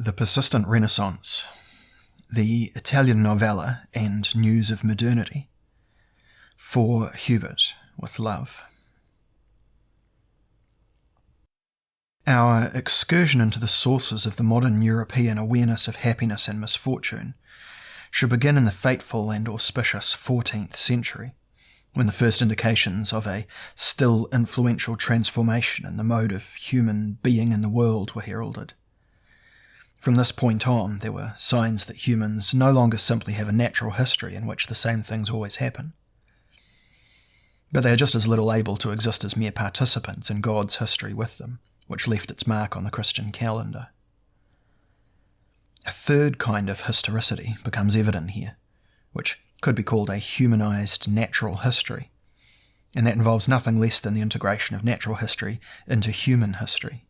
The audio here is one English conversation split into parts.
The Persistent Renaissance, the Italian Novella and News of Modernity, for Hubert, with love. Our excursion into the sources of the modern European awareness of happiness and misfortune should begin in the fateful and auspicious 14th century, when the first indications of a still influential transformation in the mode of human being in the world were heralded. From this point on, there were signs that humans no longer simply have a natural history in which the same things always happen, but they are just as little able to exist as mere participants in God's history with them, which left its mark on the Christian calendar. A third kind of historicity becomes evident here, which could be called a humanized natural history, and that involves nothing less than the integration of natural history into human history.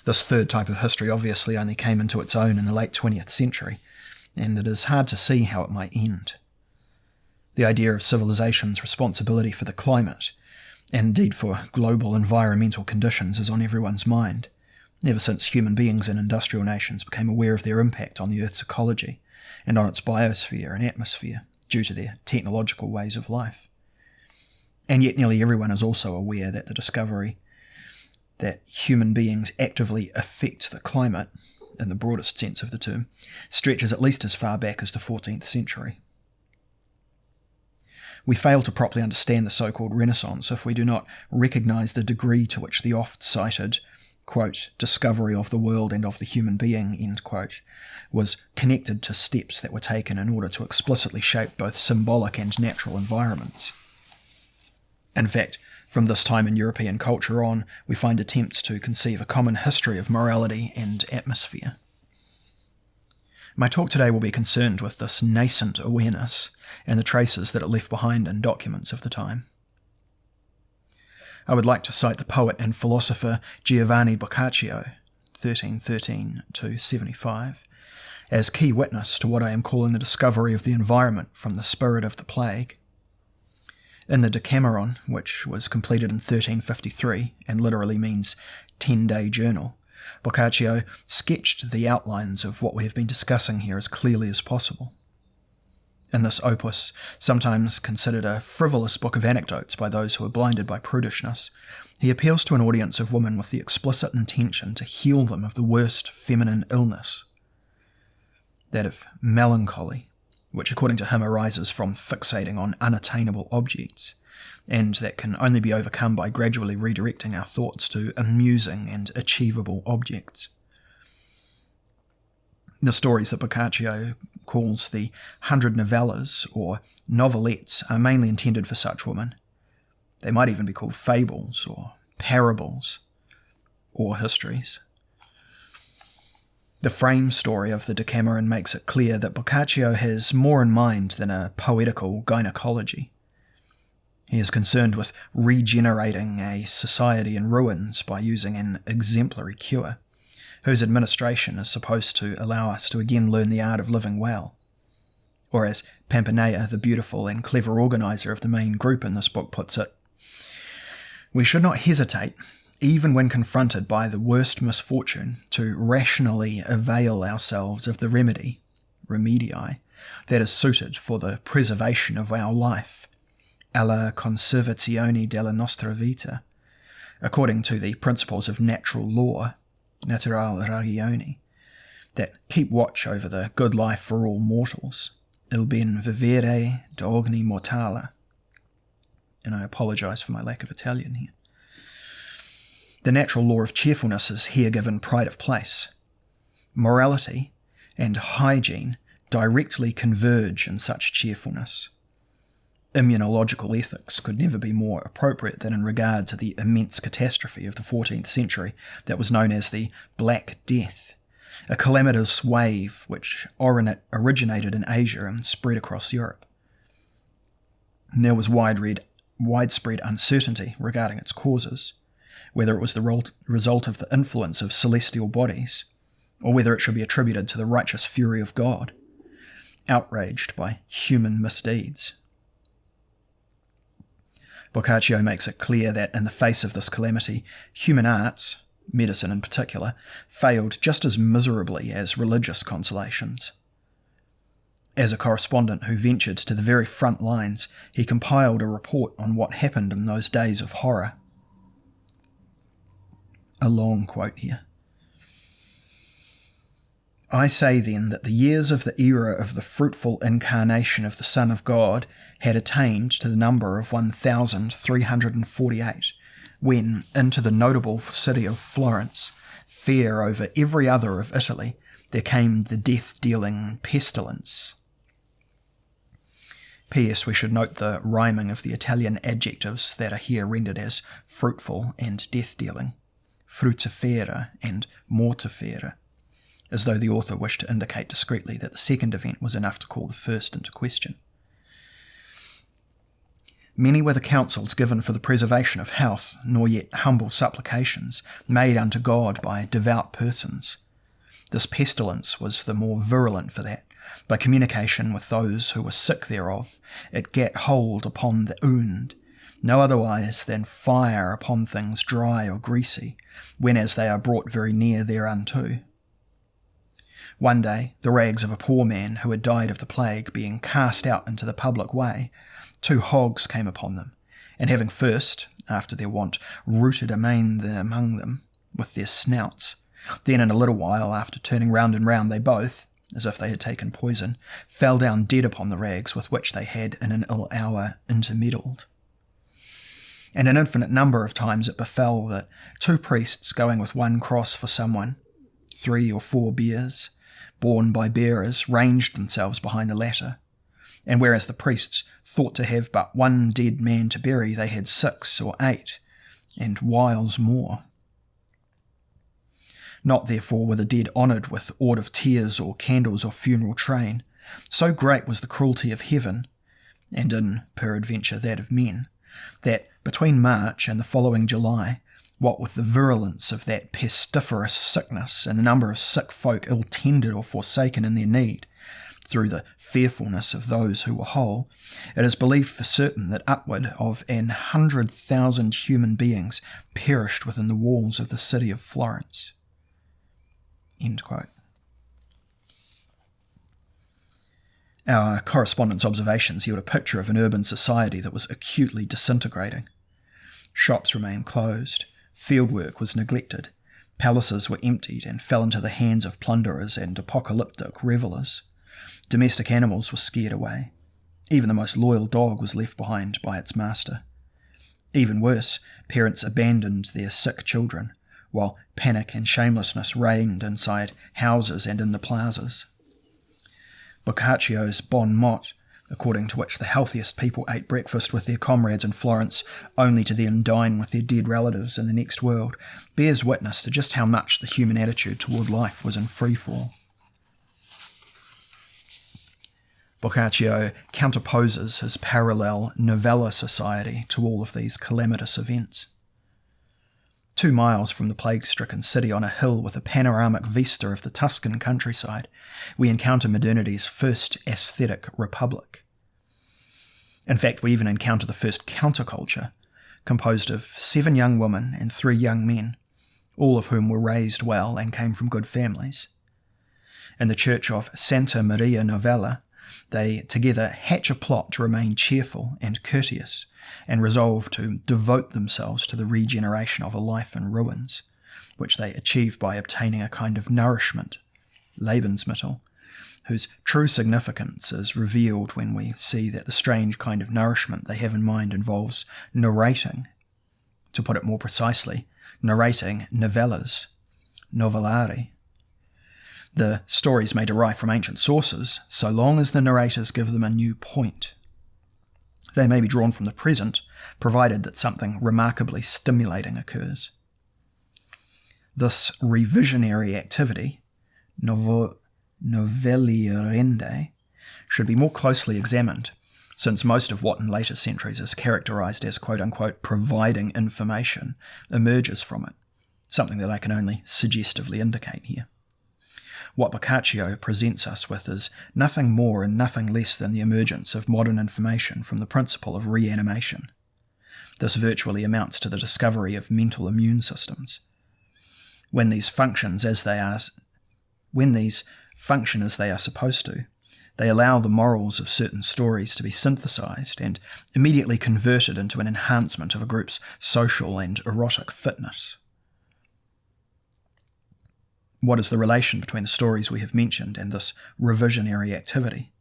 This third type of history obviously only came into its own in the late 20th century, and it is hard to see how it might end. The idea of civilization's responsibility for the climate, and indeed for global environmental conditions, is on everyone's mind, ever since human beings in industrial nations became aware of their impact on the Earth's ecology and on its biosphere and atmosphere due to their technological ways of life. And yet nearly everyone is also aware that the discovery that human beings actively affect the climate, in the broadest sense of the term, stretches at least as far back as the 14th century. We fail to properly understand the so-called Renaissance if we do not recognise the degree to which the oft-cited, quote, discovery of the world and of the human being, end quote, was connected to steps that were taken in order to explicitly shape both symbolic and natural environments. In fact, from this time in European culture on, we find attempts to conceive a common history of morality and atmosphere. My talk today will be concerned with this nascent awareness and the traces that it left behind in documents of the time. I would like to cite the poet and philosopher Giovanni Boccaccio, 1313–75, as key witness to what I am calling the discovery of the environment from the spirit of the plague. In the Decameron, which was completed in 1353 and literally means 10-day journal, Boccaccio sketched the outlines of what we have been discussing here as clearly as possible. In this opus, sometimes considered a frivolous book of anecdotes by those who are blinded by prudishness, he appeals to an audience of women with the explicit intention to heal them of the worst feminine illness, that of melancholy, which according to him arises from fixating on unattainable objects, and that can only be overcome by gradually redirecting our thoughts to amusing and achievable objects. The stories that Boccaccio calls the 100 Novellas, or novelettes, are mainly intended for such women. They might even be called fables, or parables, or histories. The frame story of the Decameron makes it clear that Boccaccio has more in mind than a poetical gynecology. He is concerned with regenerating a society in ruins by using an exemplary cure, whose administration is supposed to allow us to again learn the art of living well. Or as Pampanea, the beautiful and clever organizer of the main group in this book, puts it, we should not hesitate, even when confronted by the worst misfortune, to rationally avail ourselves of the remedii, that is suited for the preservation of our life, alla conservazione della nostra vita, according to the principles of natural law, natural ragione, that keep watch over the good life for all mortals, il ben vivere d'ogni mortale. And I apologise for my lack of Italian here. The natural law of cheerfulness is here given pride of place. Morality and hygiene directly converge in such cheerfulness. Immunological ethics could never be more appropriate than in regard to the immense catastrophe of the 14th century that was known as the Black Death, a calamitous wave which originated in Asia and spread across Europe. And there was widespread uncertainty regarding its causes, whether it was the result of the influence of celestial bodies, or whether it should be attributed to the righteous fury of God, outraged by human misdeeds. Boccaccio makes it clear that in the face of this calamity, human arts, medicine in particular, failed just as miserably as religious consolations. As a correspondent who ventured to the very front lines, he compiled a report on what happened in those days of horror. A long quote here. "I say then that the years of the era of the fruitful incarnation of the Son of God had attained to the number of 1,348, when into the notable city of Florence, fair over every other of Italy, there came the death-dealing pestilence." P.S. We should note the rhyming of the Italian adjectives that are here rendered as fruitful and death-dealing, fructifera and mortifera, as though the author wished to indicate discreetly that the second event was enough to call the first into question. "Many were the counsels given for the preservation of health, nor yet humble supplications made unto God by devout persons. This pestilence was the more virulent for that, by communication with those who were sick thereof, it gat hold upon the wound, no otherwise than fire upon things dry or greasy, whenas they are brought very near thereunto. One day, the rags of a poor man who had died of the plague being cast out into the public way, 2 hogs came upon them, and having first, after their wont, rooted amain among them with their snouts, then in a little while, after turning round and round, they both, as if they had taken poison, fell down dead upon the rags with which they had in an ill hour intermeddled. And an infinite number of times it befell that 2 priests going with 1 cross for someone, 3 or 4 biers, borne by bearers, ranged themselves behind the latter, and whereas the priests thought to have but 1 dead man to bury, they had 6 or 8, and whiles more. Not therefore were the dead honoured with aught of tears or candles or funeral train. So great was the cruelty of heaven, and in peradventure that of men, that between March and the following July, what with the virulence of that pestiferous sickness and the number of sick folk ill-tended or forsaken in their need, through the fearfulness of those who were whole, it is believed for certain that upward of 100,000 human beings perished within the walls of the city of Florence." End quote. Our correspondent's observations yield a picture of an urban society that was acutely disintegrating. Shops remained closed, fieldwork was neglected, palaces were emptied and fell into the hands of plunderers and apocalyptic revellers. Domestic animals were scared away. Even the most loyal dog was left behind by its master. Even worse, parents abandoned their sick children, while panic and shamelessness reigned inside houses and in the plazas. Boccaccio's bon mot, according to which the healthiest people ate breakfast with their comrades in Florence, only to then dine with their dead relatives in the next world, bears witness to just how much the human attitude toward life was in freefall. Boccaccio counterposes his parallel Novella society to all of these calamitous events. 2 miles from the plague-stricken city, on a hill with a panoramic vista of the Tuscan countryside, we encounter modernity's first aesthetic republic. In fact, we even encounter the first counterculture, composed of 7 young women and 3 young men, all of whom were raised well and came from good families. In the church of Santa Maria Novella, they together hatch a plot to remain cheerful and courteous, and resolve to devote themselves to the regeneration of a life in ruins, which they achieve by obtaining a kind of nourishment, Lebensmittel, whose true significance is revealed when we see that the strange kind of nourishment they have in mind involves narrating. To put it more precisely, narrating novellas, novellare. The stories may derive from ancient sources, so long as the narrators give them a new point. They may be drawn from the present, provided that something remarkably stimulating occurs. This revisionary activity, novellierende, should be more closely examined, since most of what in later centuries is characterized as quote-unquote providing information emerges from it, something that I can only suggestively indicate here. What Boccaccio presents us with is nothing more and nothing less than the emergence of modern information from the principle of reanimation. This virtually amounts to the discovery of mental immune systems. When these function as they are supposed to, they allow the morals of certain stories to be synthesized and immediately converted into an enhancement of a group's social and erotic fitness. What is the relation between the stories we have mentioned and this revisionary activity?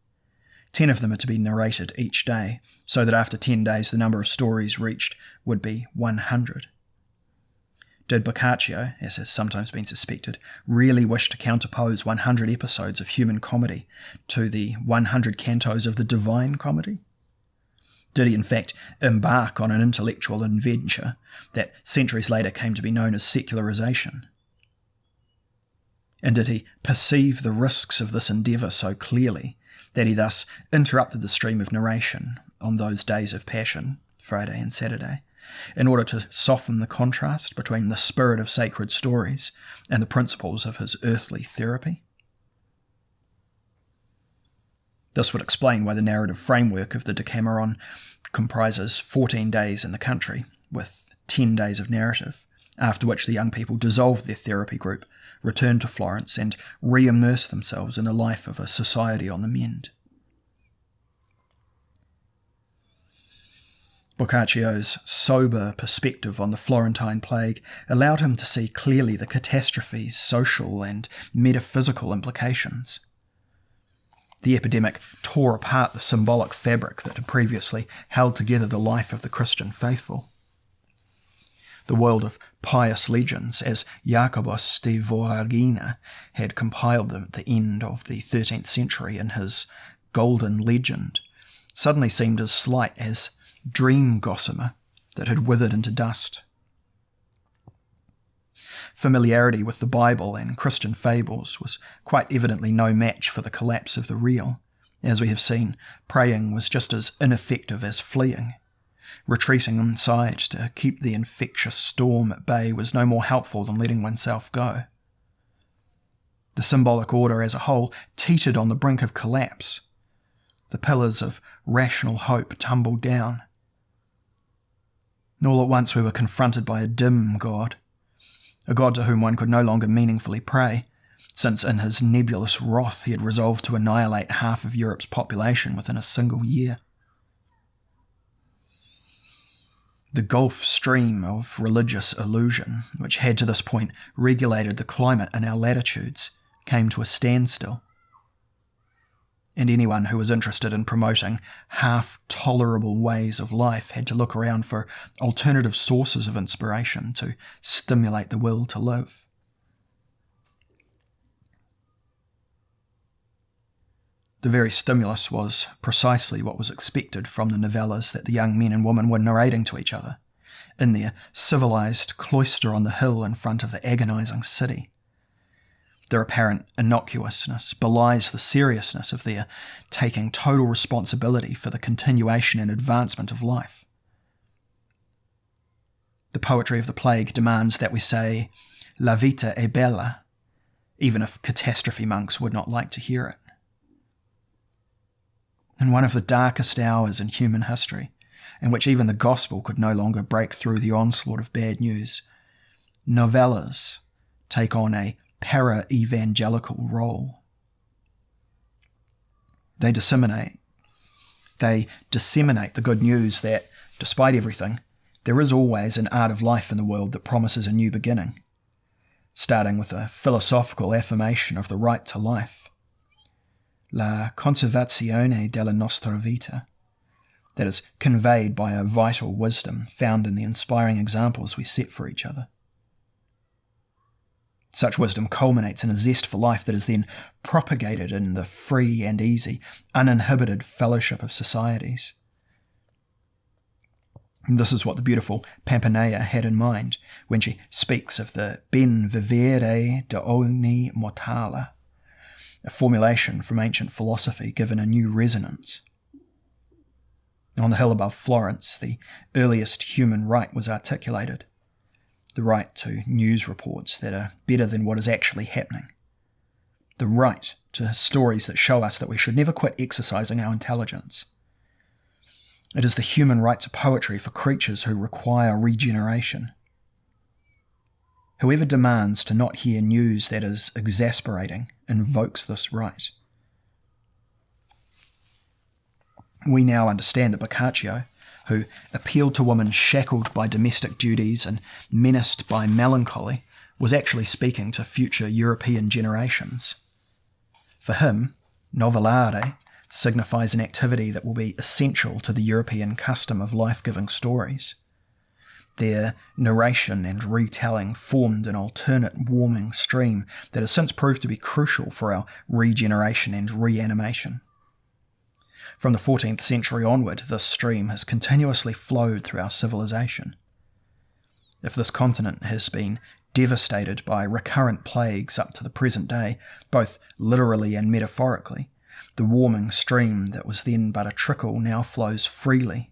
10 of them are to be narrated each day, so that after 10 days the number of stories reached would be 100. Did Boccaccio, as has sometimes been suspected, really wish to counterpose 100 episodes of human comedy to the 100 cantos of the Divine Comedy? Did he in fact embark on an intellectual adventure that centuries later came to be known as secularization? And did he perceive the risks of this endeavour so clearly that he thus interrupted the stream of narration on those days of passion, Friday and Saturday, in order to soften the contrast between the spirit of sacred stories and the principles of his earthly therapy? This would explain why the narrative framework of the Decameron comprises 14 days in the country, with 10 days of narrative, after which the young people dissolved their therapy group, returned to Florence, and re-immersed themselves in the life of a society on the mend. Boccaccio's sober perspective on the Florentine plague allowed him to see clearly the catastrophe's social and metaphysical implications. The epidemic tore apart the symbolic fabric that had previously held together the life of the Christian faithful. The world of pious legends, as Jacobus de Voragine had compiled them at the end of the 13th century in his Golden Legend, suddenly seemed as slight as dream gossamer that had withered into dust. Familiarity with the Bible and Christian fables was quite evidently no match for the collapse of the real. As we have seen, praying was just as ineffective as fleeing. Retreating inside to keep the infectious storm at bay was no more helpful than letting oneself go. The symbolic order as a whole teetered on the brink of collapse. The pillars of rational hope tumbled down. All at once we were confronted by a dim God, a God to whom one could no longer meaningfully pray, since in his nebulous wrath he had resolved to annihilate half of Europe's population within a single year. The Gulf Stream of religious illusion, which had to this point regulated the climate in our latitudes, came to a standstill. And anyone who was interested in promoting half-tolerable ways of life had to look around for alternative sources of inspiration to stimulate the will to live. The very stimulus was precisely what was expected from the novellas that the young men and women were narrating to each other, in their civilized cloister on the hill in front of the agonizing city. Their apparent innocuousness belies the seriousness of their taking total responsibility for the continuation and advancement of life. The poetry of the plague demands that we say, "La vita è bella," even if catastrophe monks would not like to hear it. In one of the darkest hours in human history, in which even the gospel could no longer break through the onslaught of bad news, novellas take on a para-evangelical role. They disseminate the good news that, despite everything, there is always an art of life in the world that promises a new beginning, starting with a philosophical affirmation of the right to life, la conservazione della nostra vita, that is conveyed by a vital wisdom found in the inspiring examples we set for each other. Such wisdom culminates in a zest for life that is then propagated in the free and easy, uninhibited fellowship of societies. And this is what the beautiful Pampanea had in mind when she speaks of the ben vivere de ogni mortale, a formulation from ancient philosophy given a new resonance. On the hill above Florence, the earliest human right was articulated. The right to news reports that are better than what is actually happening. The right to stories that show us that we should never quit exercising our intelligence. It is the human right to poetry for creatures who require regeneration. Whoever demands to not hear news that is exasperating invokes this right. We now understand that Boccaccio, who appealed to women shackled by domestic duties and menaced by melancholy, was actually speaking to future European generations. For him, novellare signifies an activity that will be essential to the European custom of life-giving stories. Their narration and retelling formed an alternate warming stream that has since proved to be crucial for our regeneration and reanimation. From the 14th century onward, this stream has continuously flowed through our civilization. If this continent has been devastated by recurrent plagues up to the present day, both literally and metaphorically, the warming stream that was then but a trickle now flows freely,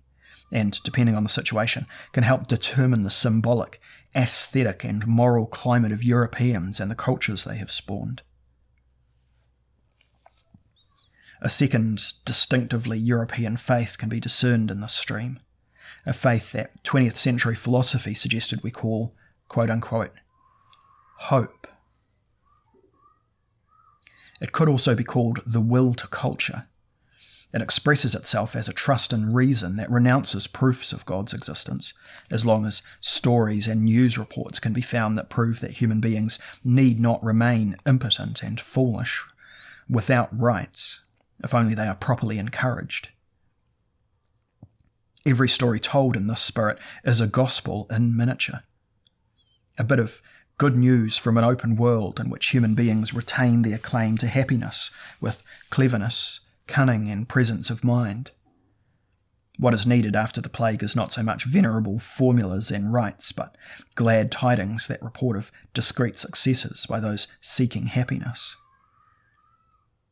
and, depending on the situation, can help determine the symbolic, aesthetic and moral climate of Europeans and the cultures they have spawned. A second, distinctively European faith can be discerned in this stream, a faith that 20th century philosophy suggested we call, quote-unquote, hope. It could also be called the will to culture. It expresses itself as a trust in reason that renounces proofs of God's existence, as long as stories and news reports can be found that prove that human beings need not remain impotent and foolish, without rights, if only they are properly encouraged. Every story told in this spirit is a gospel in miniature. A bit of good news from an open world in which human beings retain their claim to happiness with cleverness, cunning and presence of mind. What is needed after the plague is not so much venerable formulas and rites, but glad tidings that report of discreet successes by those seeking happiness.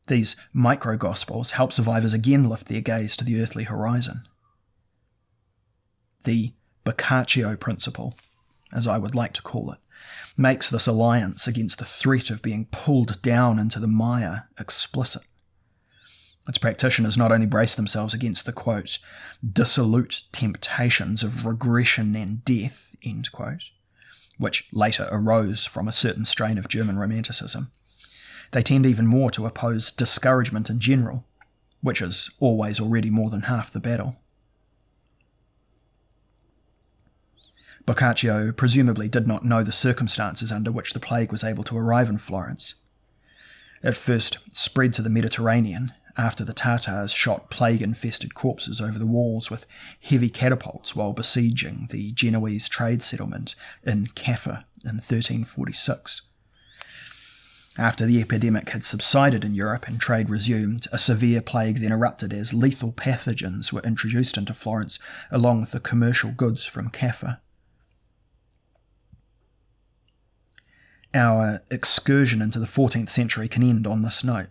These micro-gospels help survivors again lift their gaze to the earthly horizon. The Boccaccio principle, as I would like to call it, makes this alliance against the threat of being pulled down into the mire explicit. Its practitioners not only brace themselves against the, quote, dissolute temptations of regression and death, end quote, which later arose from a certain strain of German Romanticism, they tend even more to oppose discouragement in general, which is always already more than half the battle. Boccaccio presumably did not know the circumstances under which the plague was able to arrive in Florence. It first spread to the Mediterranean after the Tartars shot plague-infested corpses over the walls with heavy catapults while besieging the Genoese trade settlement in Caffa in 1346. After the epidemic had subsided in Europe and trade resumed, a severe plague then erupted as lethal pathogens were introduced into Florence along with the commercial goods from Caffa. Our excursion into the 14th century can end on this note.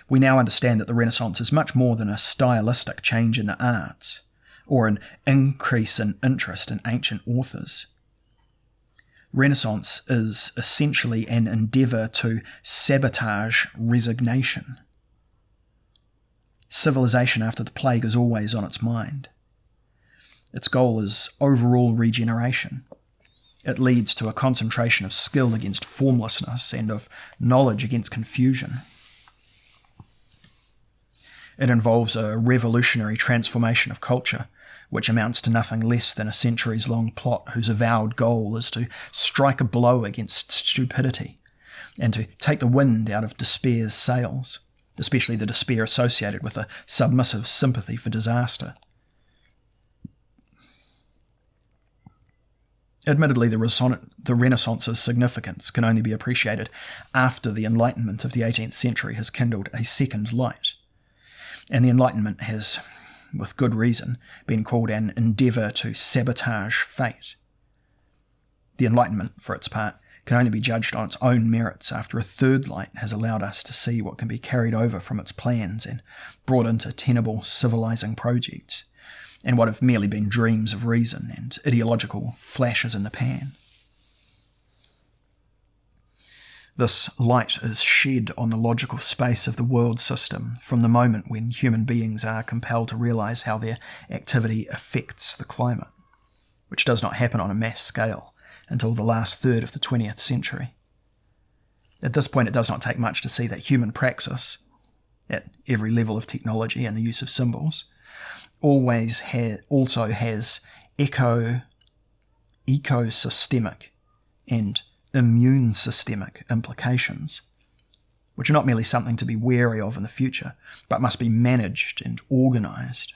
We now understand that the Renaissance is much more than a stylistic change in the arts, or an increase in interest in ancient authors. Renaissance is essentially an endeavour to sabotage resignation. Civilization after the plague is always on its mind. Its goal is overall regeneration. It leads to a concentration of skill against formlessness and of knowledge against confusion. It involves a revolutionary transformation of culture, which amounts to nothing less than a centuries-long plot whose avowed goal is to strike a blow against stupidity and to take the wind out of despair's sails, especially the despair associated with a submissive sympathy for disaster. Admittedly, the Renaissance's significance can only be appreciated after the Enlightenment of the 18th century has kindled a second light. And the Enlightenment has, with good reason, been called an endeavour to sabotage fate. The Enlightenment, for its part, can only be judged on its own merits after a third light has allowed us to see what can be carried over from its plans and brought into tenable civilising projects, and what have merely been dreams of reason and ideological flashes in the pan. This light is shed on the logical space of the world system from the moment when human beings are compelled to realise how their activity affects the climate, which does not happen on a mass scale, until the last third of the 20th century. At this point, it does not take much to see that human praxis, at every level of technology and the use of symbols, also has ecosystemic and immune systemic implications, which are not merely something to be wary of in the future, but must be managed and organised.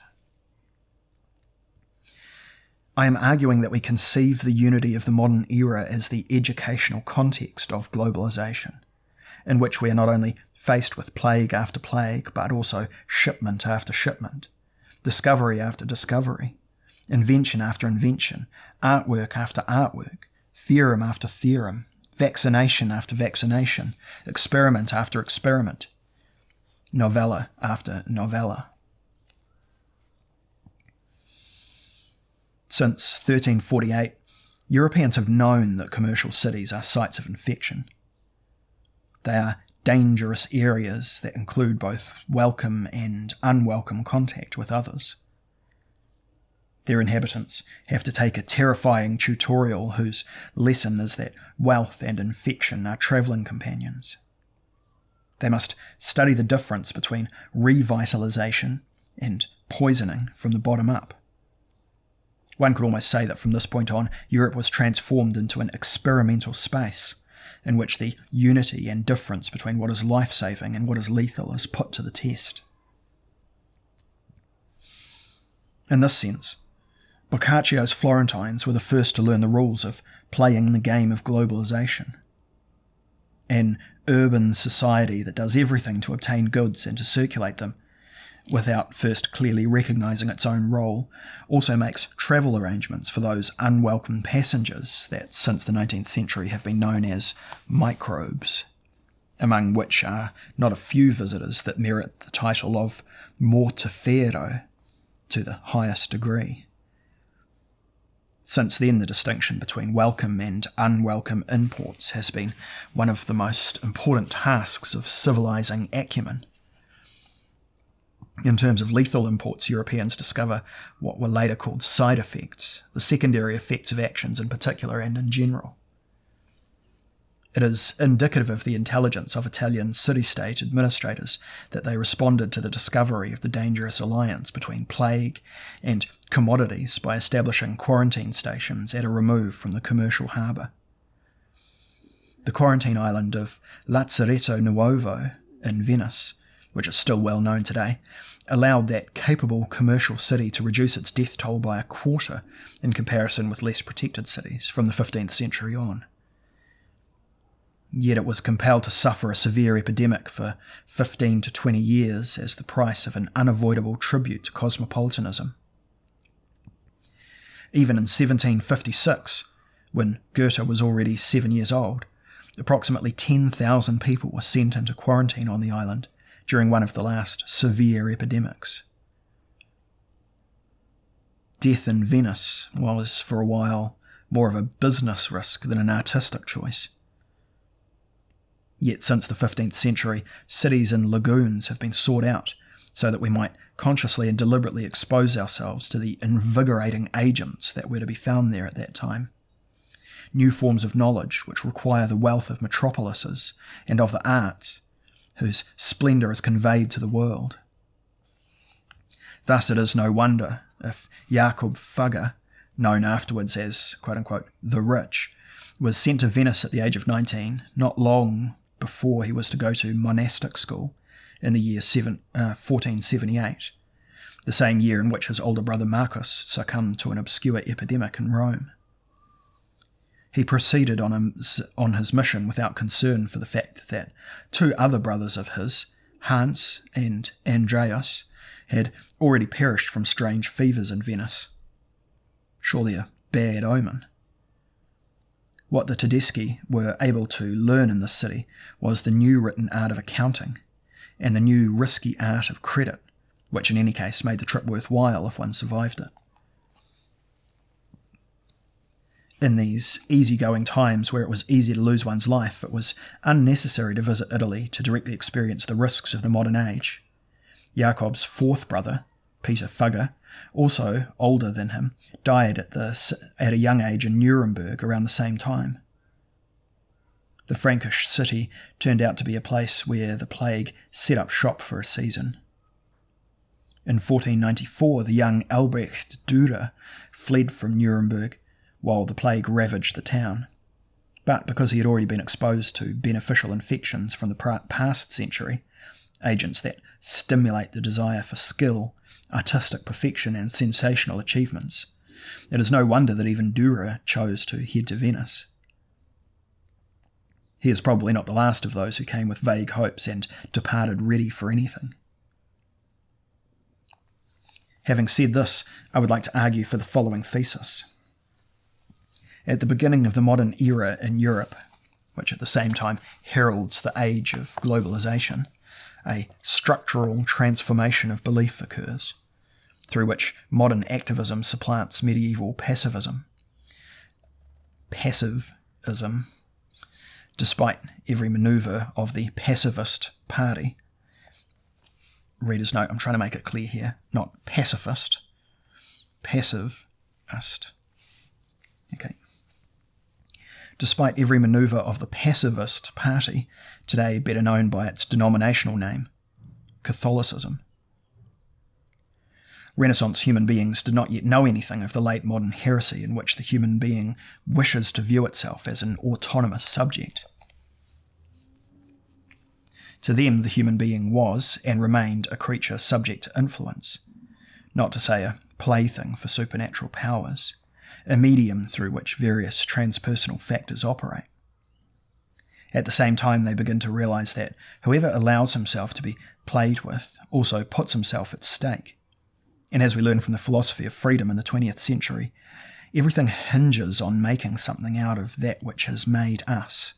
I am arguing that we conceive the unity of the modern era as the educational context of globalisation, in which we are not only faced with plague after plague, but also shipment after shipment, discovery after discovery, invention after invention, artwork after artwork, theorem after theorem, vaccination after vaccination, experiment after experiment, novella after novella. Since 1348, Europeans have known that commercial cities are sites of infection. They are dangerous areas that include both welcome and unwelcome contact with others. Their inhabitants have to take a terrifying tutorial whose lesson is that wealth and infection are travelling companions. They must study the difference between revitalisation and poisoning from the bottom up. One could almost say that from this point on, Europe was transformed into an experimental space in which the unity and difference between what is life-saving and what is lethal is put to the test. In this sense, Boccaccio's Florentines were the first to learn the rules of playing the game of globalisation. An urban society that does everything to obtain goods and to circulate them, without first clearly recognising its own role, also makes travel arrangements for those unwelcome passengers that since the 19th century have been known as microbes, among which are not a few visitors that merit the title of mortifero to the highest degree. Since then, the distinction between welcome and unwelcome imports has been one of the most important tasks of civilising acumen. In terms of lethal imports, Europeans discover what were later called side effects, the secondary effects of actions in particular and in general. It is indicative of the intelligence of Italian city-state administrators that they responded to the discovery of the dangerous alliance between plague and commodities by establishing quarantine stations at a remove from the commercial harbour. The quarantine island of Lazzaretto Nuovo in Venice, which is still well known today, allowed that capable commercial city to reduce its death toll by a quarter in comparison with less protected cities from the 15th century on. Yet it was compelled to suffer a severe epidemic for 15 to 20 years as the price of an unavoidable tribute to cosmopolitanism. Even in 1756, when Goethe was already 7 years old, approximately 10,000 people were sent into quarantine on the island during one of the last severe epidemics. Death in Venice was, for a while, more of a business risk than an artistic choice. Yet since the 15th century, cities and lagoons have been sought out so that we might consciously and deliberately expose ourselves to the invigorating agents that were to be found there at that time. New forms of knowledge which require the wealth of metropolises and of the arts, whose splendour is conveyed to the world. Thus it is no wonder if Jakob Fugger, known afterwards as, quote-unquote, the Rich, was sent to Venice at the age of 19, not long before he was to go to monastic school in the year 1478, the same year in which his older brother Marcus succumbed to an obscure epidemic in Rome. He proceeded on his mission without concern for the fact that two other brothers of his, Hans and Andreas, had already perished from strange fevers in Venice. Surely a bad omen. What the Tedeschi were able to learn in this city was the new written art of accounting and the new risky art of credit, which in any case made the trip worthwhile if one survived it. In these easygoing times where it was easy to lose one's life, it was unnecessary to visit Italy to directly experience the risks of the modern age. Jakob's fourth brother, Peter Fugger, also older than him, died at a young age in Nuremberg around the same time. The Frankish city turned out to be a place where the plague set up shop for a season. In 1494, the young Albrecht Dürer fled from Nuremberg while the plague ravaged the town. But because he had already been exposed to beneficial infections from the past century, agents that stimulate the desire for skill, artistic perfection and sensational achievements, it is no wonder that even Dürer chose to head to Venice. He is probably not the last of those who came with vague hopes and departed ready for anything. Having said this, I would like to argue for the following thesis. At the beginning of the modern era in Europe, which at the same time heralds the age of globalization, a structural transformation of belief occurs, through which modern activism supplants medieval passivism. Passivism, despite every manoeuvre of the pacifist party. Reader's note, I'm trying to make it clear here, not pacifist, passivist. Okay. Despite every manoeuvre of the pacifist party, today better known by its denominational name, Catholicism. Renaissance human beings did not yet know anything of the late modern heresy in which the human being wishes to view itself as an autonomous subject. To them, the human being was and remained a creature subject to influence, not to say a plaything for supernatural powers, a medium through which various transpersonal factors operate. At the same time, they begin to realize that whoever allows himself to be played with also puts himself at stake. And as we learn from the philosophy of freedom in the 20th century, everything hinges on making something out of that which has made us.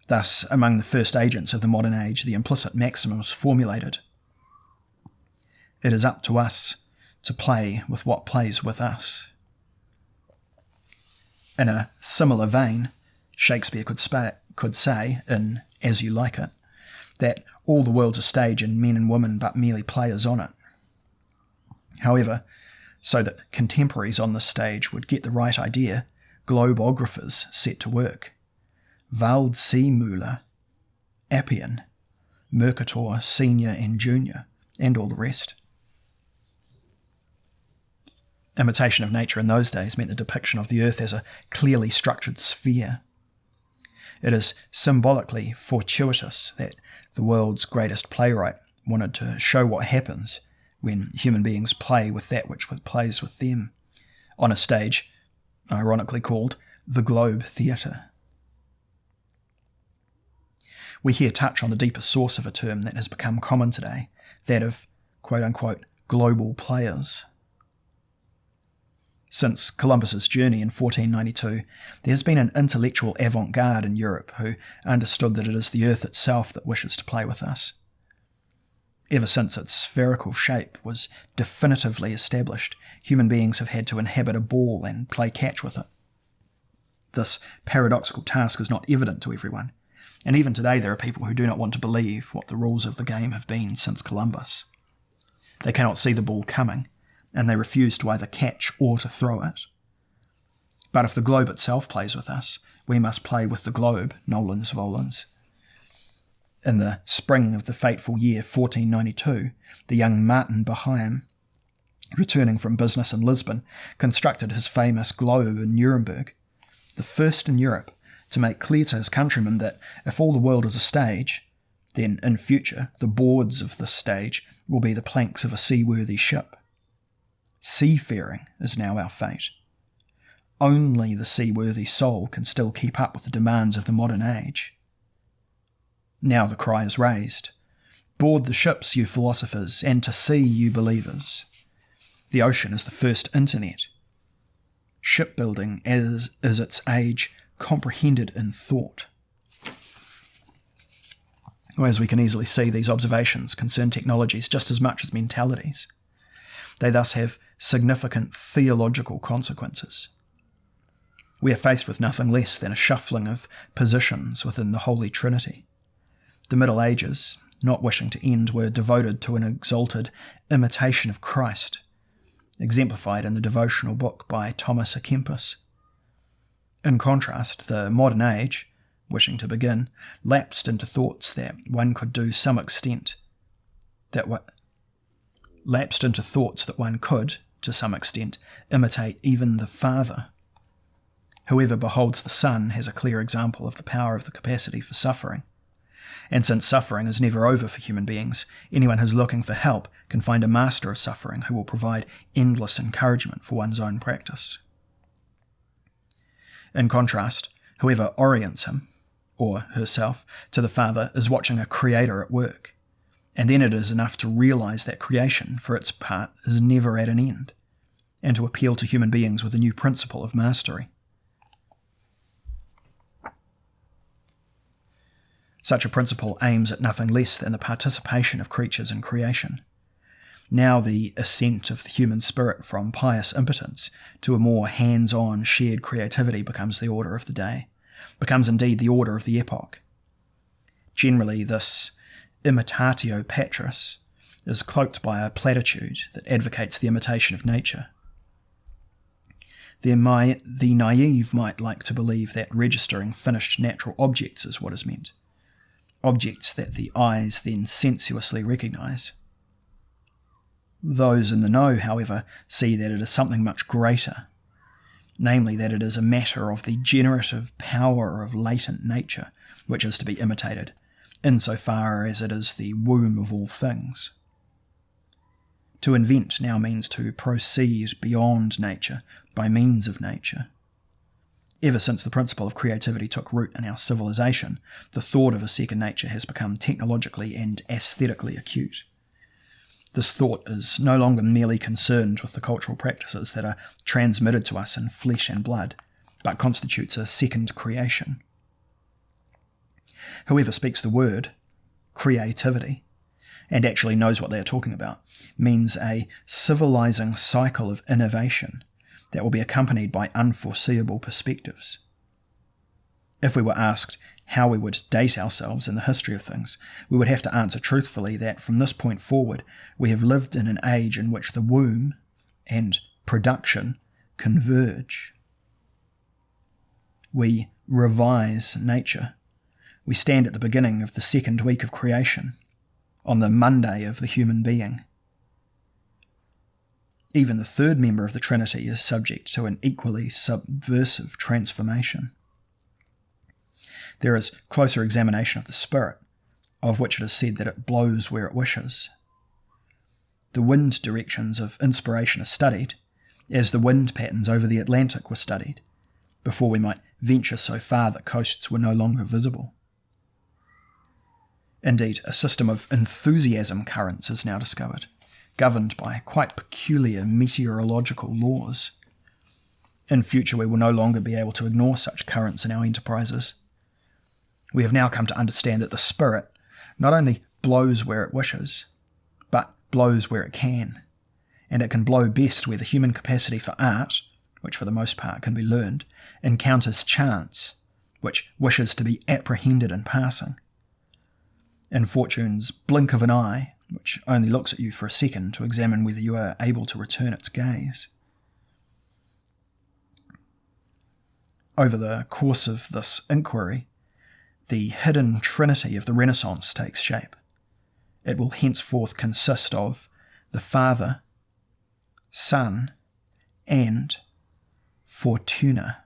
Thus, among the first agents of the modern age, the implicit maxim was formulated: it is up to us to play with what plays with us. In a similar vein, Shakespeare could say, in As You Like It, that all the world's a stage and men and women but merely players on it. However, so that contemporaries on this stage would get the right idea, globographers set to work. Waldseemüller, Appian, Mercator Senior and Junior, and all the rest. Imitation of nature in those days meant the depiction of the earth as a clearly structured sphere. It is symbolically fortuitous that the world's greatest playwright wanted to show what happens when human beings play with that which plays with them, on a stage ironically called the Globe Theatre. We here touch on the deeper source of a term that has become common today, that of quote-unquote global players. Since Columbus's journey in 1492, there has been an intellectual avant-garde in Europe who understood that it is the earth itself that wishes to play with us. Ever since its spherical shape was definitively established, human beings have had to inhabit a ball and play catch with it. This paradoxical task is not evident to everyone, and even today there are people who do not want to believe what the rules of the game have been since Columbus. They cannot see the ball coming, and they refuse to either catch or to throw it. But if the globe itself plays with us, we must play with the globe, nolens volens. In the spring of the fateful year 1492, the young Martin Behaim, returning from business in Lisbon, constructed his famous globe in Nuremberg, the first in Europe to make clear to his countrymen that if all the world is a stage, then in future the boards of this stage will be the planks of a seaworthy ship. Seafaring is now our fate. Only the seaworthy soul can still keep up with the demands of the modern age. Now the cry is raised. Board the ships, you philosophers, and to sea, you believers. The ocean is the first internet. Shipbuilding is its age comprehended in thought. As we can easily see, these observations concern technologies just as much as mentalities. They thus have significant theological consequences. We are faced with nothing less than a shuffling of positions within the Holy Trinity. The Middle Ages, not wishing to end, were devoted to an exalted imitation of Christ, exemplified in the devotional book by Thomas à Kempis. In contrast, the modern age, wishing to begin, lapsed into thoughts that one could to some extent imitate even the Father. Whoever beholds the Son has a clear example of the power of the capacity for suffering. And since suffering is never over for human beings, anyone who's looking for help can find a master of suffering who will provide endless encouragement for one's own practice. In contrast, whoever orients him, or herself, to the Father is watching a creator at work, and then it is enough to realize that creation, for its part, is never at an end, and to appeal to human beings with a new principle of mastery. Such a principle aims at nothing less than the participation of creatures in creation. Now the ascent of the human spirit from pious impotence to a more hands-on shared creativity becomes the order of the day, becomes indeed the order of the epoch. Generally, this imitatio patris is cloaked by a platitude that advocates the imitation of nature. The naive might like to believe that registering finished natural objects is what is meant, objects that the eyes then sensuously recognise. Those in the know, however, see that it is something much greater, namely that it is a matter of the generative power of latent nature which is to be imitated, insofar as it is the womb of all things. To invent now means to proceed beyond nature by means of nature. Ever since the principle of creativity took root in our civilization, the thought of a second nature has become technologically and aesthetically acute. This thought is no longer merely concerned with the cultural practices that are transmitted to us in flesh and blood, but constitutes a second creation. Whoever speaks the word, creativity, and actually knows what they are talking about, means a civilizing cycle of innovation that will be accompanied by unforeseeable perspectives. If we were asked how we would date ourselves in the history of things, we would have to answer truthfully that from this point forward we have lived in an age in which the womb and production converge. We revise nature. We stand at the beginning of the second week of creation, on the Monday of the human being. Even the third member of the Trinity is subject to an equally subversive transformation. There is closer examination of the Spirit, of which it is said that it blows where it wishes. The wind directions of inspiration are studied, as the wind patterns over the Atlantic were studied, before we might venture so far that coasts were no longer visible. Indeed, a system of enthusiasm currents is now discovered, governed by quite peculiar meteorological laws. In future, we will no longer be able to ignore such currents in our enterprises. We have now come to understand that the Spirit not only blows where it wishes, but blows where it can, and it can blow best where the human capacity for art, which for the most part can be learned, encounters chance, which wishes to be apprehended in passing. In fortune's blink of an eye, which only looks at you for a second to examine whether you are able to return its gaze. Over the course of this inquiry, the hidden trinity of the Renaissance takes shape. It will henceforth consist of the Father, Son, and Fortuna.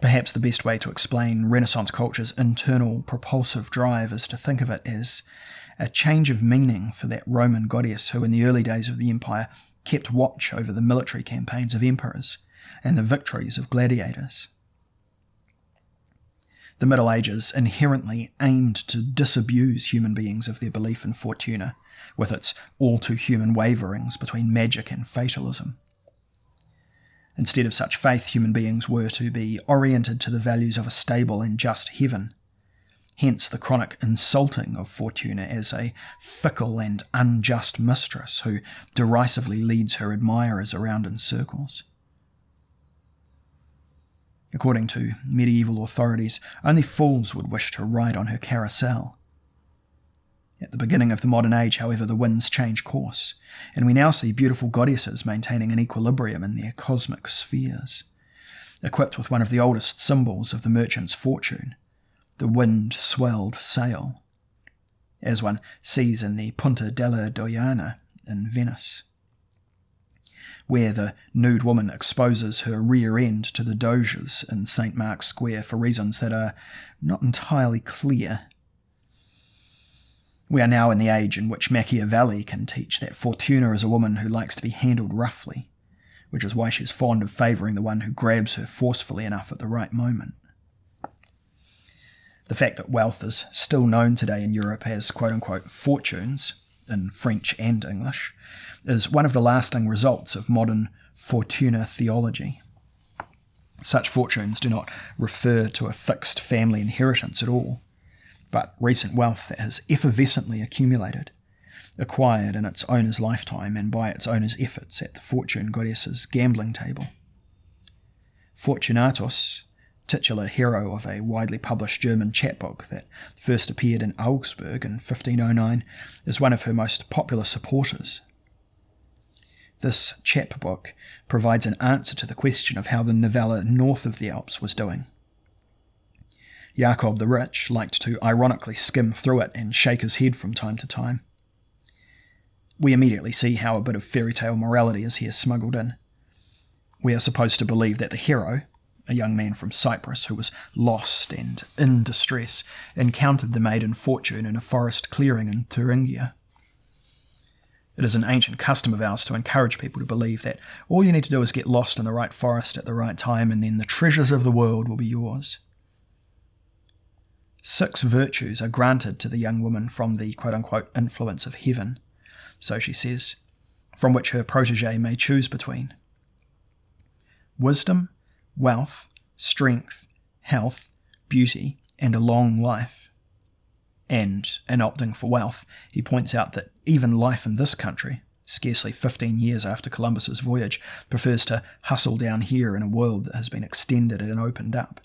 Perhaps the best way to explain Renaissance culture's internal propulsive drive is to think of it as a change of meaning for that Roman goddess who in the early days of the empire kept watch over the military campaigns of emperors and the victories of gladiators. The Middle Ages inherently aimed to disabuse human beings of their belief in Fortuna, with its all-too-human waverings between magic and fatalism. Instead of such faith, human beings were to be oriented to the values of a stable and just heaven, hence the chronic insulting of Fortuna as a fickle and unjust mistress who derisively leads her admirers around in circles. According to medieval authorities, only fools would wish to ride on her carousel. At the beginning of the modern age, however, the winds change course, and we now see beautiful goddesses maintaining an equilibrium in their cosmic spheres, equipped with one of the oldest symbols of the merchant's fortune, the wind-swelled sail, as one sees in the Punta della Dogana in Venice, where the nude woman exposes her rear end to the Doges in St. Mark's Square for reasons that are not entirely clear. We are now in the age in which Machiavelli can teach that Fortuna is a woman who likes to be handled roughly, which is why she's fond of favouring the one who grabs her forcefully enough at the right moment. The fact that wealth is still known today in Europe as quote-unquote fortunes, in French and English, is one of the lasting results of modern Fortuna theology. Such fortunes do not refer to a fixed family inheritance at all, but recent wealth that has effervescently accumulated, acquired in its owner's lifetime and by its owner's efforts at the fortune goddess's gambling table. Fortunatus, titular hero of a widely published German chapbook that first appeared in Augsburg in 1509, is one of her most popular supporters. This chapbook provides an answer to the question of how the Novella north of the Alps was doing. Jacob the Rich liked to ironically skim through it and shake his head from time to time. We immediately see how a bit of fairy tale morality is here smuggled in. We are supposed to believe that the hero, a young man from Cyprus who was lost and in distress, encountered the maiden Fortune in a forest clearing in Thuringia. It is an ancient custom of ours to encourage people to believe that all you need to do is get lost in the right forest at the right time, and then the treasures of the world will be yours. 6 virtues are granted to the young woman from the quote-unquote influence of heaven, so she says, from which her protege may choose between. Wisdom, wealth, strength, health, beauty, and a long life. And, in opting for wealth, he points out that even life in this country, scarcely 15 years after Columbus's voyage, prefers to hustle down here in a world that has been extended and opened up,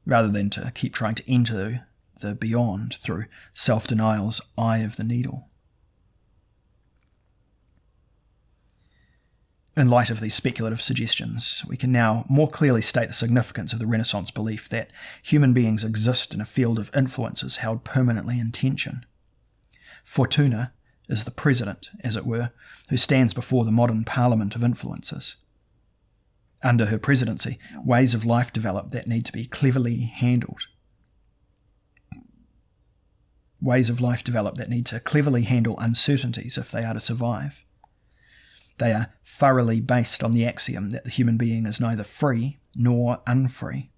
rather than to keep trying to enter the beyond through self-denial's eye of the needle. In light of these speculative suggestions, we can now more clearly state the significance of the Renaissance belief that human beings exist in a field of influences held permanently in tension. Fortuna is the president, as it were, who stands before the modern parliament of influences. Under her presidency, ways of life develop that need to be cleverly handled. Ways of life develop that need to cleverly handle uncertainties if they are to survive. They are thoroughly based on the axiom that the human being is neither free nor unfree.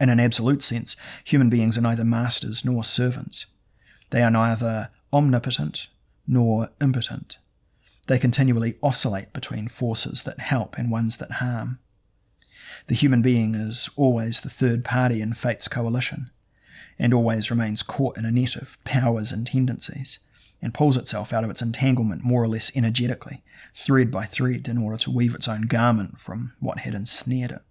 In an absolute sense, human beings are neither masters nor servants. They are neither omnipotent nor impotent. They continually oscillate between forces that help and ones that harm. The human being is always the third party in fate's coalition, and always remains caught in a net of powers and tendencies, and pulls itself out of its entanglement more or less energetically, thread by thread, in order to weave its own garment from what had ensnared it.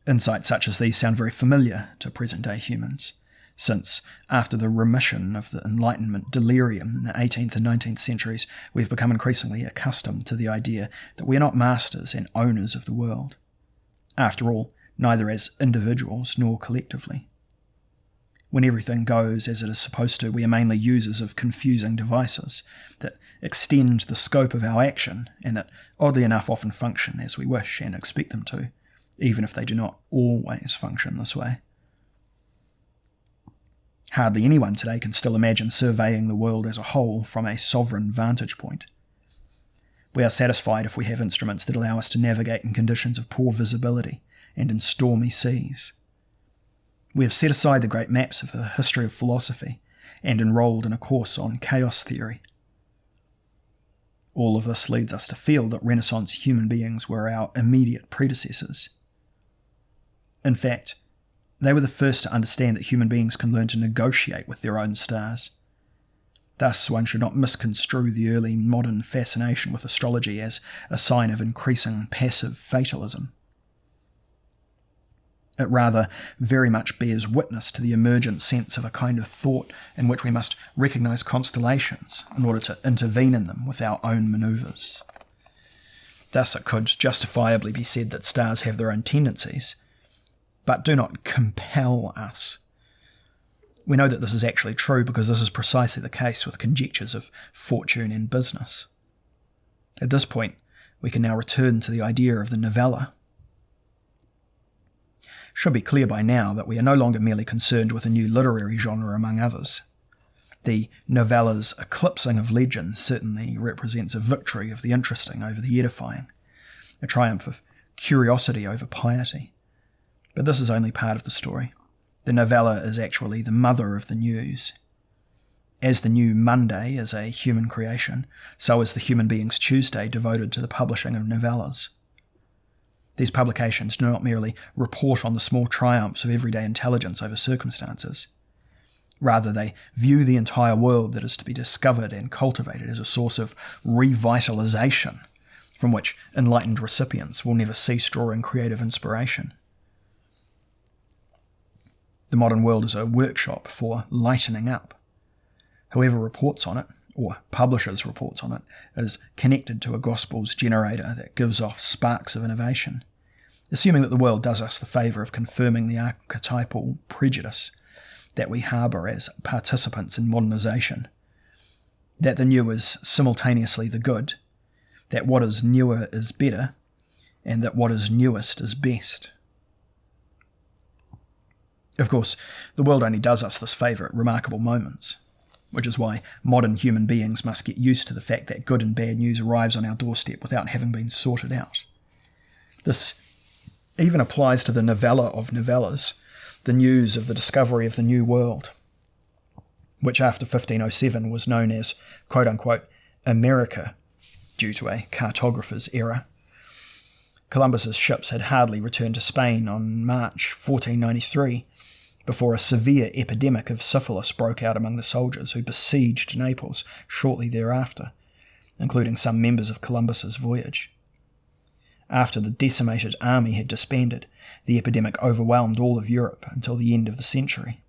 Insights such as these sound very familiar to present-day humans, since, after the remission of the Enlightenment delirium in the 18th and 19th centuries, we've become increasingly accustomed to the idea that we are not masters and owners of the world. After all, neither as individuals nor collectively. When everything goes as it is supposed to, we are mainly users of confusing devices that extend the scope of our action and that, oddly enough, often function as we wish and expect them to, even if they do not always function this way. Hardly anyone today can still imagine surveying the world as a whole from a sovereign vantage point. We are satisfied if we have instruments that allow us to navigate in conditions of poor visibility and in stormy seas. We have set aside the great maps of the history of philosophy and enrolled in a course on chaos theory. All of this leads us to feel that Renaissance human beings were our immediate predecessors. In fact, they were the first to understand that human beings can learn to negotiate with their own stars. Thus, one should not misconstrue the early modern fascination with astrology as a sign of increasing passive fatalism. It rather very much bears witness to the emergent sense of a kind of thought in which we must recognise constellations in order to intervene in them with our own manoeuvres. Thus it could justifiably be said that stars have their own tendencies, but do not compel us. We know that this is actually true because this is precisely the case with conjectures of fortune and business. At this point, we can now return to the idea of the novella. It should be clear by now that we are no longer merely concerned with a new literary genre among others. The novella's eclipsing of legend certainly represents a victory of the interesting over the edifying, a triumph of curiosity over piety. But this is only part of the story. The novella is actually the mother of the news. As the new Monday is a human creation, so is the Human Beings Tuesday devoted to the publishing of novellas. These publications do not merely report on the small triumphs of everyday intelligence over circumstances. Rather, they view the entire world that is to be discovered and cultivated as a source of revitalization, from which enlightened recipients will never cease drawing creative inspiration. The modern world is a workshop for lightening up. Whoever reports on it, or publishes reports on it, is connected to a gospel's generator that gives off sparks of innovation, assuming that the world does us the favour of confirming the archetypal prejudice that we harbour as participants in modernisation, that the new is simultaneously the good, that what is newer is better, and that what is newest is best. Of course, the world only does us this favour at remarkable moments, which is why modern human beings must get used to the fact that good and bad news arrives on our doorstep without having been sorted out. This even applies to the novella of novellas, the news of the discovery of the New World, which after 1507 was known as, quote-unquote, America, due to a cartographer's error. Columbus's ships had hardly returned to Spain on March 1493, before a severe epidemic of syphilis broke out among the soldiers who besieged Naples shortly thereafter, including some members of Columbus's voyage. After the decimated army had disbanded, the epidemic overwhelmed all of Europe until the end of the century.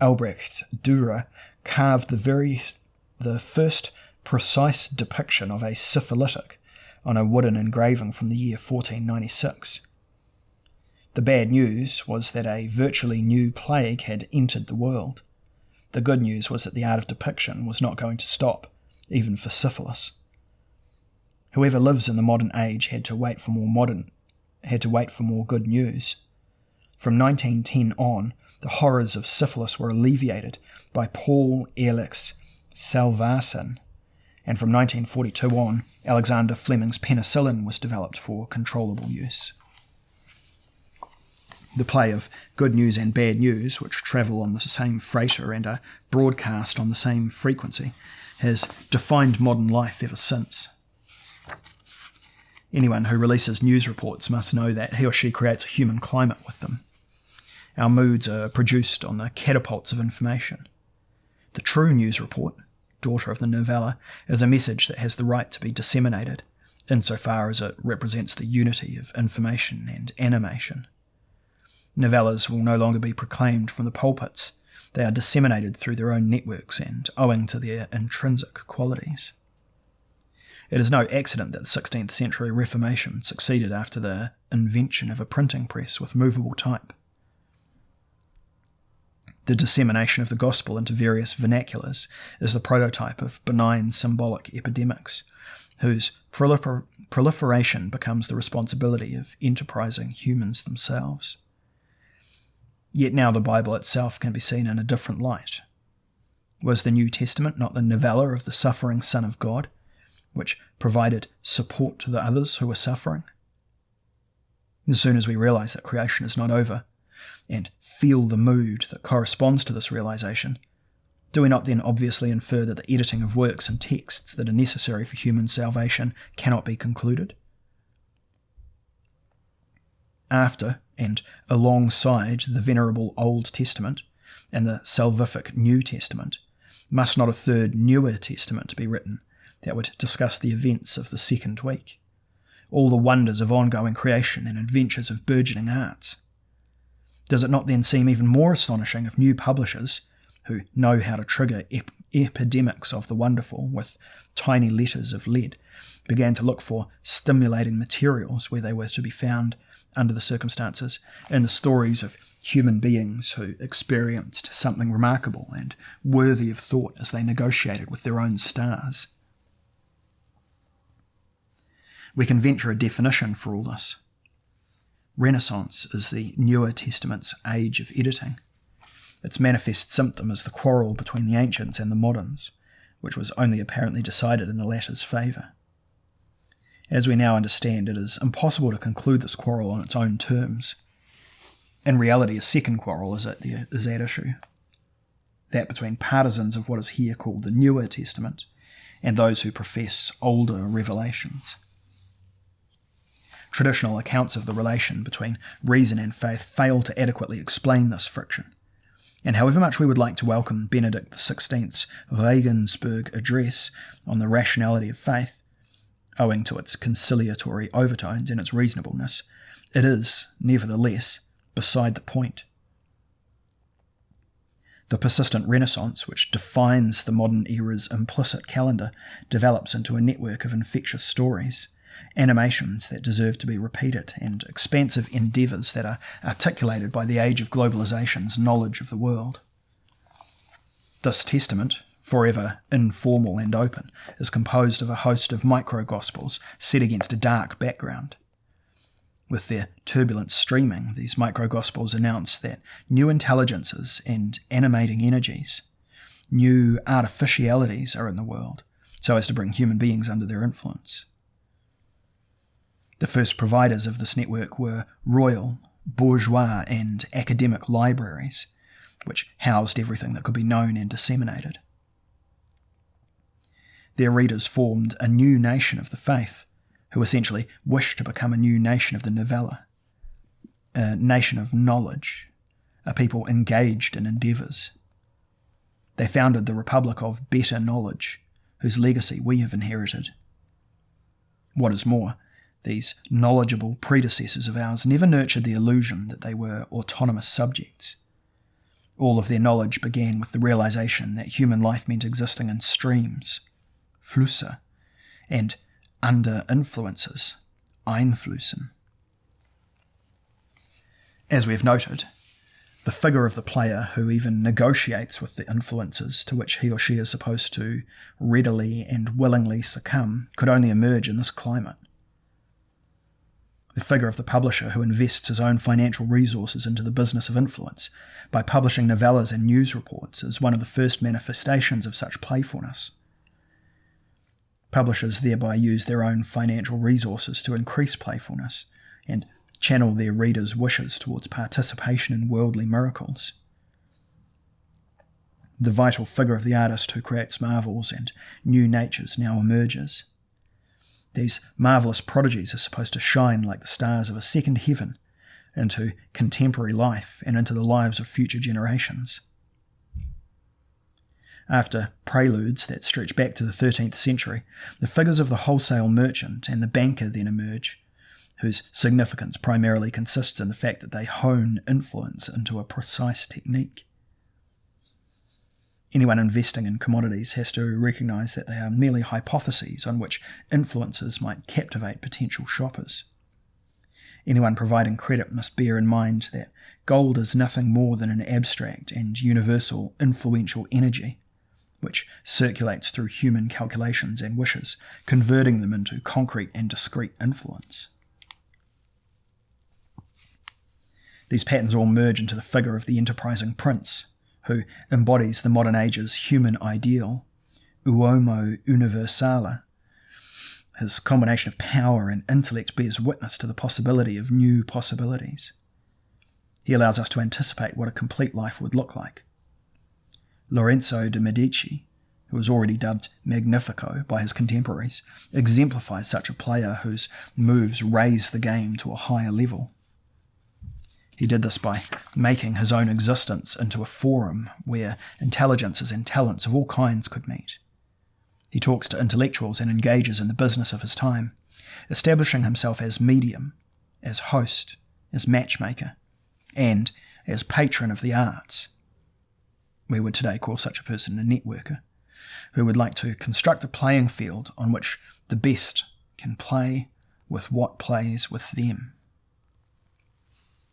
Albrecht Dürer carved the first precise depiction of a syphilitic on a wooden engraving from the year 1496. The bad news was that a virtually new plague had entered the world. The good news was that the art of depiction was not going to stop, even for syphilis. Whoever lives in the modern age had to wait for more good news. From 1910 on, the horrors of syphilis were alleviated by Paul Ehrlich's Salvarsan, and from 1942 on, Alexander Fleming's penicillin was developed for controllable use. The play of good news and bad news, which travel on the same freighter and are broadcast on the same frequency, has defined modern life ever since. Anyone who releases news reports must know that he or she creates a human climate with them. Our moods are produced on the catapults of information. The true news report, daughter of the novella, is a message that has the right to be disseminated, insofar as it represents the unity of information and animation. Novellas will no longer be proclaimed from the pulpits. They are disseminated through their own networks and owing to their intrinsic qualities. It is no accident that the 16th century Reformation succeeded after the invention of a printing press with movable type. The dissemination of the gospel into various vernaculars is the prototype of benign symbolic epidemics, whose proliferation becomes the responsibility of enterprising humans themselves. Yet now the Bible itself can be seen in a different light. Was the New Testament not the novella of the suffering Son of God, which provided support to the others who were suffering? As soon as we realize that creation is not over, and feel the mood that corresponds to this realization, do we not then obviously infer that the editing of works and texts that are necessary for human salvation cannot be concluded? After and alongside the venerable Old Testament and the salvific New Testament, must not a third newer testament be written that would discuss the events of the second week, all the wonders of ongoing creation and adventures of burgeoning arts? Does it not then seem even more astonishing if new publishers, who know how to trigger epidemics of the wonderful with tiny letters of lead, began to look for stimulating materials where they were to be found under the circumstances in the stories of human beings who experienced something remarkable and worthy of thought as they negotiated with their own stars? We can venture a definition for all this. Renaissance is the Newer Testament's age of editing. Its manifest symptom is the quarrel between the ancients and the moderns, which was only apparently decided in the latter's favour. As we now understand, it is impossible to conclude this quarrel on its own terms. In reality, a second quarrel is at issue, that between partisans of what is here called the Newer Testament and those who profess older revelations. Traditional accounts of the relation between reason and faith fail to adequately explain this friction, and however much we would like to welcome Benedict XVI's Regensburg address on the rationality of faith, owing to its conciliatory overtones and its reasonableness, it is, nevertheless, beside the point. The persistent Renaissance, which defines the modern era's implicit calendar, develops into a network of infectious stories, animations that deserve to be repeated, and expansive endeavours that are articulated by the age of globalization's knowledge of the world. This testament, forever informal and open, is composed of a host of micro-gospels set against a dark background. With their turbulent streaming, these micro-gospels announce that new intelligences and animating energies, new artificialities are in the world, so as to bring human beings under their influence. The first providers of this network were royal, bourgeois and academic libraries, which housed everything that could be known and disseminated. Their readers formed a new nation of the faith, who essentially wished to become a new nation of the Novella, a nation of knowledge, a people engaged in endeavours. They founded the Republic of Better Knowledge, whose legacy we have inherited. What is more, these knowledgeable predecessors of ours never nurtured the illusion that they were autonomous subjects. All of their knowledge began with the realization that human life meant existing in streams, Flüsse, and under influences, Einflüssen. As we have noted, the figure of the player who even negotiates with the influences to which he or she is supposed to readily and willingly succumb could only emerge in this climate. The figure of the publisher who invests his own financial resources into the business of influence by publishing novellas and news reports is one of the first manifestations of such playfulness. Publishers thereby use their own financial resources to increase playfulness and channel their readers' wishes towards participation in worldly miracles. The vital figure of the artist who creates marvels and new natures now emerges. These marvellous prodigies are supposed to shine like the stars of a second heaven into contemporary life and into the lives of future generations. After preludes that stretch back to the 13th century, the figures of the wholesale merchant and the banker then emerge, whose significance primarily consists in the fact that they hone influence into a precise technique. Anyone investing in commodities has to recognise that they are merely hypotheses on which influences might captivate potential shoppers. Anyone providing credit must bear in mind that gold is nothing more than an abstract and universal influential energy, which circulates through human calculations and wishes, converting them into concrete and discrete influence. These patterns all merge into the figure of the enterprising prince, who embodies the modern age's human ideal, uomo universale. His combination of power and intellect bears witness to the possibility of new possibilities. He allows us to anticipate what a complete life would look like. Lorenzo de' Medici, who was already dubbed Magnifico by his contemporaries, exemplifies such a player whose moves raise the game to a higher level. He did this by making his own existence into a forum where intelligences and talents of all kinds could meet. He talks to intellectuals and engages in the business of his time, establishing himself as medium, as host, as matchmaker, and as patron of the arts. We would today call such a person a networker, who would like to construct a playing field on which the best can play with what plays with them.